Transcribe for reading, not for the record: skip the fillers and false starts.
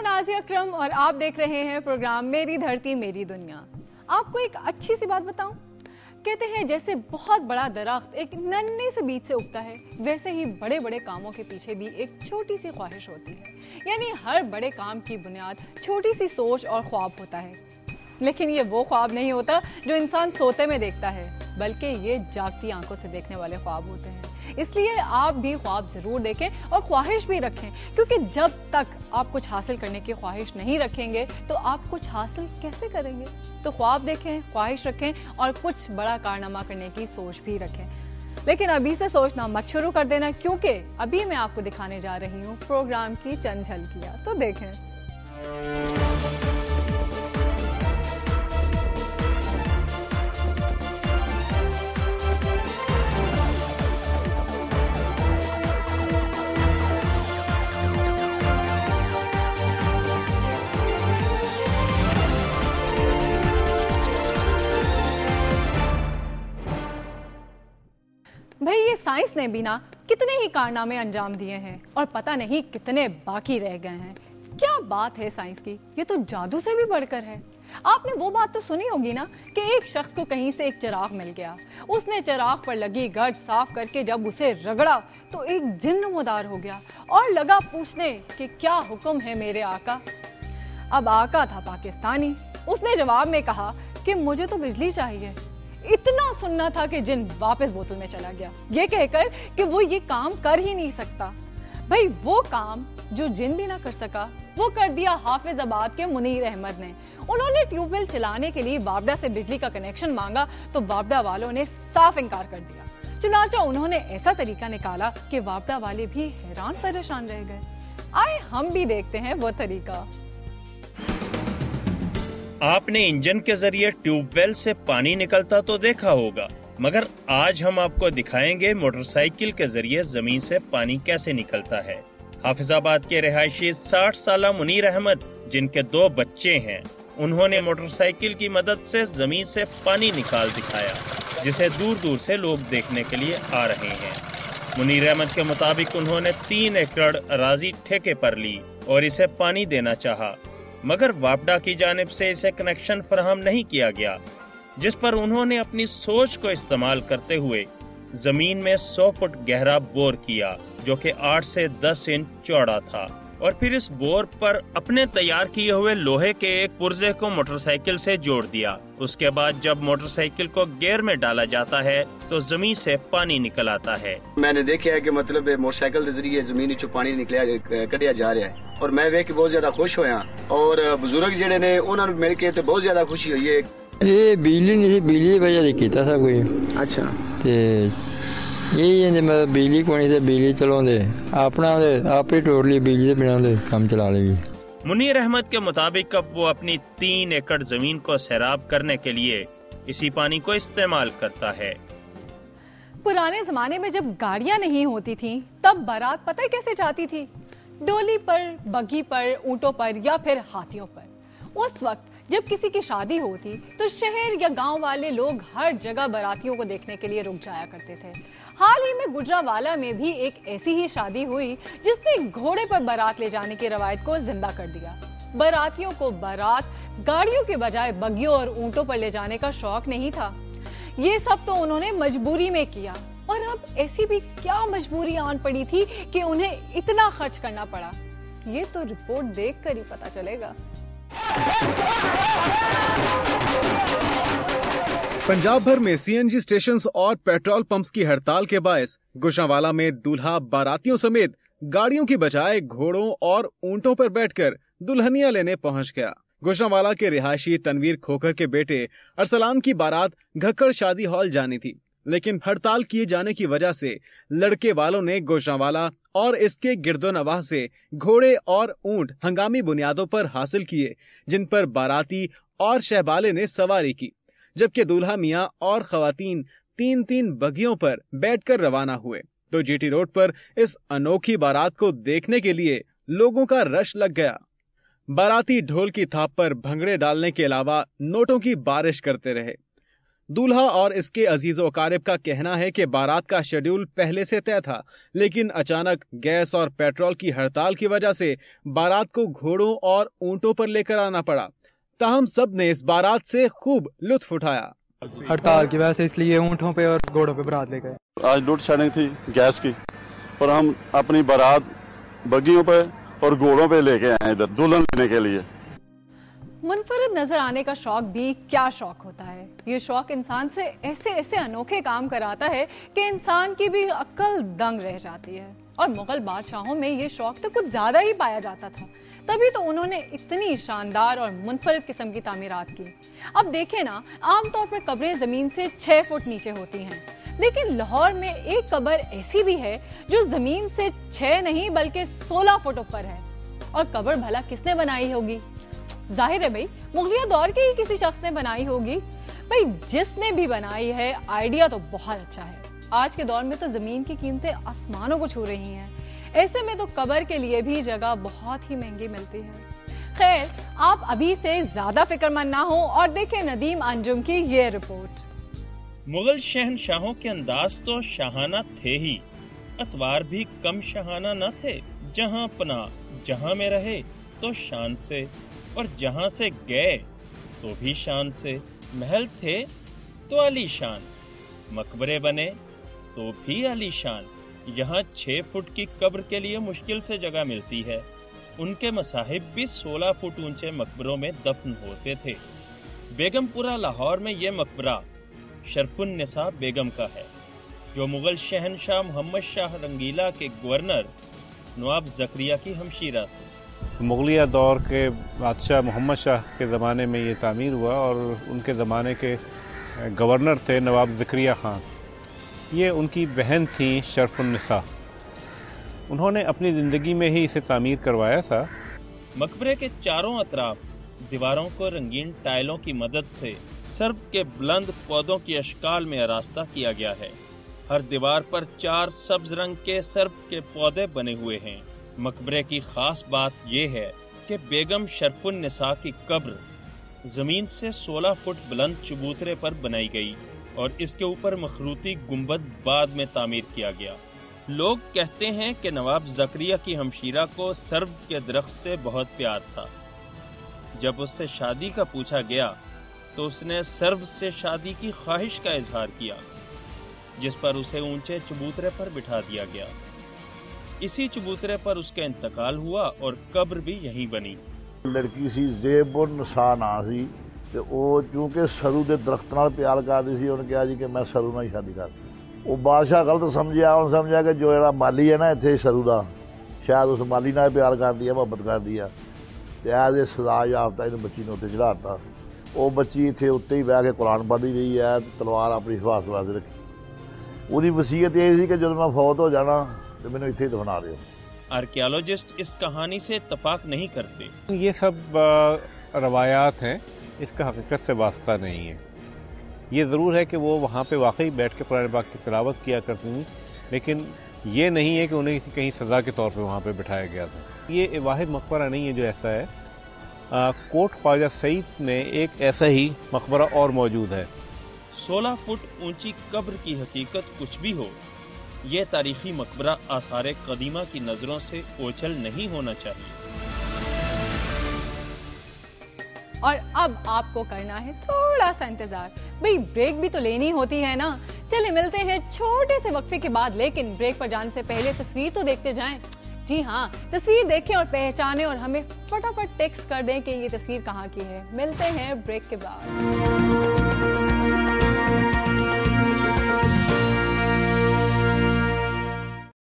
हूँ नाज़िया अकरम और आप देख रहे हैं प्रोग्राम मेरी धरती मेरी दुनिया। आपको एक अच्छी सी बात बताऊं, कहते हैं जैसे बहुत बड़ा दरख्त एक नन्हे से बीज से उगता है, वैसे ही बड़े बड़े कामों के पीछे भी एक छोटी सी ख्वाहिश होती है। यानी हर बड़े काम की बुनियाद छोटी सी सोच और ख्वाब होता है। लेकिन ये वो ख्वाब नहीं होता जो इंसान सोते में देखता है, बल्कि ये जागती आंखों से देखने वाले ख्वाब होते हैं। इसलिए आप भी ख्वाब जरूर देखें और ख्वाहिश भी रखें, क्योंकि जब तक आप कुछ हासिल करने की ख्वाहिश नहीं रखेंगे तो आप कुछ हासिल कैसे करेंगे। तो ख्वाब देखें, ख्वाहिश रखें और कुछ बड़ा कारनामा करने की सोच भी रखें। लेकिन अभी से सोचना मत शुरू कर देना, क्योंकि अभी मैं आपको दिखाने जा रही हूँ प्रोग्राम की चंद झलकियाँ। तो देखें। भाई ये साइंस ने भी ना कितने ही कारनामे अंजाम दिए हैं और पता नहीं कितने बाकी रह गए हैं। क्या बात है साइंस की, ये तो जादू से भी बढ़कर है। आपने वो बात तो सुनी होगी ना कि एक शख्स को कहीं से एक चिराग मिल गया, उसने चिराग पर लगी गर्द साफ करके जब उसे रगड़ा तो एक जिन नमोदार हो गया और लगा पूछने कि क्या हुक्म है मेरे आका। अब आका था पाकिस्तानी, उसने जवाब में कहा कि मुझे तो बिजली चाहिए। इतना सुनना था कि जिन वापस बोतल में चला गया, ये कहकर कि वो ये काम कर ही नहीं सकता। भाई वो काम जो जिन भी ना कर सका वो कर दिया हाफिजाबाद के मुनीर अहमद ने। उन्होंने ट्यूबवेल चलाने के लिए बाबडा से बिजली का कनेक्शन मांगा तो बाबडा वालों ने साफ इनकार कर दिया। चुनाचा उन्होंने ऐसा तरीका निकाला कि बाबडा वाले भी हैरान परेशान रह गए। आए हम भी देखते हैं वो तरीका। आपने इंजन के जरिए ट्यूबवेल से पानी निकलता तो देखा होगा, मगर आज हम आपको दिखाएंगे मोटरसाइकिल के जरिए जमीन से पानी कैसे निकलता है। हाफिजाबाद के रिहायशी 60 साला मुनीर अहमद, जिनके 2 बच्चे हैं, उन्होंने मोटरसाइकिल की मदद से जमीन से पानी निकाल दिखाया, जिसे दूर दूर से लोग देखने के लिए आ रहे हैं। मुनीर अहमद के मुताबिक उन्होंने 3 एकड़ अराजी ठेके पर ली और इसे पानी देना चाहा, मगर वापडा की जानिब से इसे कनेक्शन फराहम नहीं किया गया, जिस पर उन्होंने अपनी सोच को इस्तेमाल करते हुए जमीन में 100 फुट गहरा बोर किया, जो कि 8 से 10 इंच चौड़ा था, और फिर इस बोर पर अपने तैयार किए हुए लोहे के एक पुर्जे को मोटरसाइकिल से जोड़ दिया। उसके बाद जब मोटरसाइकिल को गियर में डाला जाता है तो जमीन से पानी निकल आता है। मैंने देखा है कि मतलब मोटरसाइकिल के जरिए जमीन चो पानी निकलिया कढ़िया जा रहा है और मैं वेख के बहुत ज्यादा खुश होया और बुजुर्ग जेडे ने उन्हां नूं मिल के ते बहुत ज्यादा खुशी हुई है। ये बिजली नहीं थी, बिजली की वजह से कीता सब कुछ। अच्छा, ते यही है मतलब बिजली को नहीं थे, बिजली चलाते अपना आप ही टोटली बिजली से बिना काम चला लेगी। मुनीर अहमद के मुताबिक अब वो अपनी 3 एकड़ जमीन को सैराब करने के लिए इसी पानी को इस्तेमाल करता है। पुराने जमाने में जब गाड़ियां नहीं होती थी तब बारात पता है कैसे जाती थी? डोली पर, बगी पर, ऊंटों पर या फिर हाथियों पर। उस वक्त जब किसी की शादी होती तो शहर या गांव वाले लोग हर जगह बारातियों को देखने के लिए रुक जाया करते थे। हाल ही में गुजरावाला में भी एक ऐसी ही शादी हुई जिसने घोड़े पर बारात ले जाने की रवायत को जिंदा कर दिया। बारातियों को बारात गाड़ियों के बजाय बगियों और ऊंटों पर ले जाने का शौक नहीं था। ये सब तो उन्होंने मजबूरी में किया, और अब ऐसी भी क्या मजबूरी आन पड़ी थी कि उन्हें इतना खर्च करना पड़ा। ये तो रिपोर्ट देखकर ही पता चलेगा। पंजाब भर में सीएनजी स्टेशंस और पेट्रोल पंप्स की हड़ताल के बायस गुजरांवाला में दूल्हा बारातियों समेत गाड़ियों की बजाय घोड़ों और ऊंटों पर बैठकर दुल्हनिया लेने पहुंच गया। गुजरांवाला के रिहायशी तनवीर खोखर के बेटे अरसलान की बारात घक्कड़ शादी हॉल जानी थी, लेकिन हड़ताल किए जाने की वजह से लड़के वालों ने गुजरांवाला और इसके गिरदोनवाह से घोड़े और ऊंट हंगामी बुनियादों पर हासिल किए, जिन पर बाराती और शहबाले ने सवारी की, जबकि दूल्हा मियां और खवातीन 3-3 बगियों पर बैठकर रवाना हुए। तो जीटी रोड पर इस अनोखी बारात को देखने के लिए लोगों का रश लग गया। बाराती ढोल की थाप पर भंगड़े डालने के अलावा नोटों की बारिश करते रहे। दूल्हा और इसके अजीजो अकारिब का कहना है कि बारात का शेड्यूल पहले से तय था, लेकिन अचानक गैस और पेट्रोल की हड़ताल की वजह से बारात को घोड़ों और ऊंटों पर लेकर आना पड़ा। ताहम सब ने इस बारात से खूब लुत्फ उठाया। हड़ताल की वजह से इसलिए ऊंटों पे और घोड़ों पे बारात ले गए। आज लोड शेडिंग थी गैस की और हम अपनी बारात बग्गियों पे और घोड़ों पे लेके आए इधर दुल्हन लेने के लिए। मुनफरिद नजर आने का शौक भी क्या शौक होता है। ये शौक इंसान से ऐसे ऐसे अनोखे काम कराता है कि इंसान की भी अक्ल दंग रह जाती है। और मुगल बादशाहों में ये शौक तो कुछ ज्यादा ही पाया जाता था, तभी तो उन्होंने इतनी शानदार और मुनफरिद किस्म की तामीरात की। अब देखें ना, आमतौर पर कब्रें जमीन से 6 फुट नीचे होती हैं, लेकिन लाहौर में एक कब्र ऐसी भी है जो जमीन से 6 नहीं बल्कि 16 फुट ऊपर है। और कब्र भला किसने बनाई होगी? जाहिर है भाई, मुगलिया दौर के ही किसी शख्स ने बनाई होगी। भाई जिसने भी बनाई है, आइडिया तो बहुत अच्छा है। आज के दौर में तो जमीन की कीमतें आसमानों को छू रही हैं, ऐसे में तो कब्र के लिए भी जगह बहुत ही महंगी मिलती है। खैर, आप अभी से ज्यादा फिक्रमंद ना हो और देखें नदीम अंजुम की ये रिपोर्ट। मुगल शहनशाहों के अंदाज तो शाहाना थे ही, अतवार भी कम शाहाना न थे। जहां पना जहां में रहे तो शान से, और जहां से गए तो भी शान से। महल थे तो आलीशान, मकबरे बने तो भी आलीशान। यहाँ 6 फुट की कब्र के लिए मुश्किल से जगह मिलती है। उनके मसाहिब भी 16 फुट ऊंचे मकबरों में दफन होते थे। बेगमपुरा लाहौर में ये मकबरा शरफुन्निसा बेगम का है, जो मुगल शहनशाह मोहम्मद शाह रंगीला के गवर्नर नवाब जकरिया की हमशीरा थे। मुगलिया दौर के बादशाह मोहम्मद शाह के ज़माने में ये तामीर हुआ और उनके ज़माने के गवर्नर थे नवाब ज़करिया ख़ान। ये उनकी बहन थी शरफुन्निसा। उन्होंने अपनी ज़िंदगी में ही इसे तामीर करवाया था। मकबरे के चारों अतराफ दीवारों को रंगीन टाइलों की मदद से सर्फ के बुलंद पौधों की अशकाल में आरास्ता किया गया है। हर दीवार पर 4 सब्ज रंग के सर्फ के पौधे बने हुए हैं। मकबरे की खास बात यह है कि बेगम शरफुन्निसा की कब्र जमीन से 16 फुट बुलंद चबूतरे पर बनाई गई और इसके ऊपर मखरूती गुंबद बाद में तामीर किया गया। लोग कहते हैं कि नवाब जकरिया की हमशीरा को सर्फ के दरख्त से बहुत प्यार था। जब उससे शादी का पूछा गया तो उसने सर्फ से शादी की ख्वाहिश का इजहार किया, जिस पर उसे ऊंचे चबूतरे पर बिठा दिया गया। इसी चबूतरे पर उसका इंतकाल हुआ और कब्र भी यहीं बनी। लड़की सी ज़ेबुन्निसा ना सी ते ओ चूंकि सरू दे दरख्त नाल प्यार करदी सी, उन्हें कहा जी कि मैं सरू नाल शादी करदी। वो बादशाह गलत समझिया, उन्हें समझा कि जो जेड़ा माली है ना इत्थे सरू दा, शायद उस माली नाल प्यार करदी है, मुहब्बत करदी है, ते ऐ सजा याफ्ता इन बच्ची ने उत्ते चढ़ाता। वो बच्ची इत्थे उत्ते ही बह के कुरान पढ़दी रही है, तलवार अपनी हिफाजत वास्ते रखी। उहदी वसीयत ये सी कि जब मैं फौत हो जाना तो मैंने इत्थे ही दफना दियो। आर्कियोलॉजिस्ट इस कहानी से इत्तफाक नहीं करते। ये सब रवायात हैं, इसका हकीकत से वास्ता नहीं है। ये ज़रूर है कि वो वहाँ पे वाकई बैठ के कुरान पाक की तिलावत किया करती थी, लेकिन ये नहीं है कि उन्हें किसी कहीं सज़ा के तौर पे वहाँ पे बिठाया गया था। ये वाहिद मकबरा नहीं है जो ऐसा है। कोट ख्वाजा सईद में एक ऐसा ही मकबरा और मौजूद है। 16 फुट ऊंची कब्र की हकीकत कुछ भी हो, ये तारीखी मकबरा आसारे कदीमा की नजरों से ओझल नहीं होना चाहिए। और अब आपको करना है थोड़ा सा इंतजार। भाई ब्रेक भी तो लेनी होती है ना। चलिए मिलते हैं छोटे से वक्फे के बाद, लेकिन ब्रेक पर जाने से पहले तस्वीर तो देखते जाएं। जी हाँ, तस्वीर देखें और पहचानें और हमें फटाफट टेक्स्ट कर दें कि ये तस्वीर कहाँ की है। मिलते हैं ब्रेक के बाद।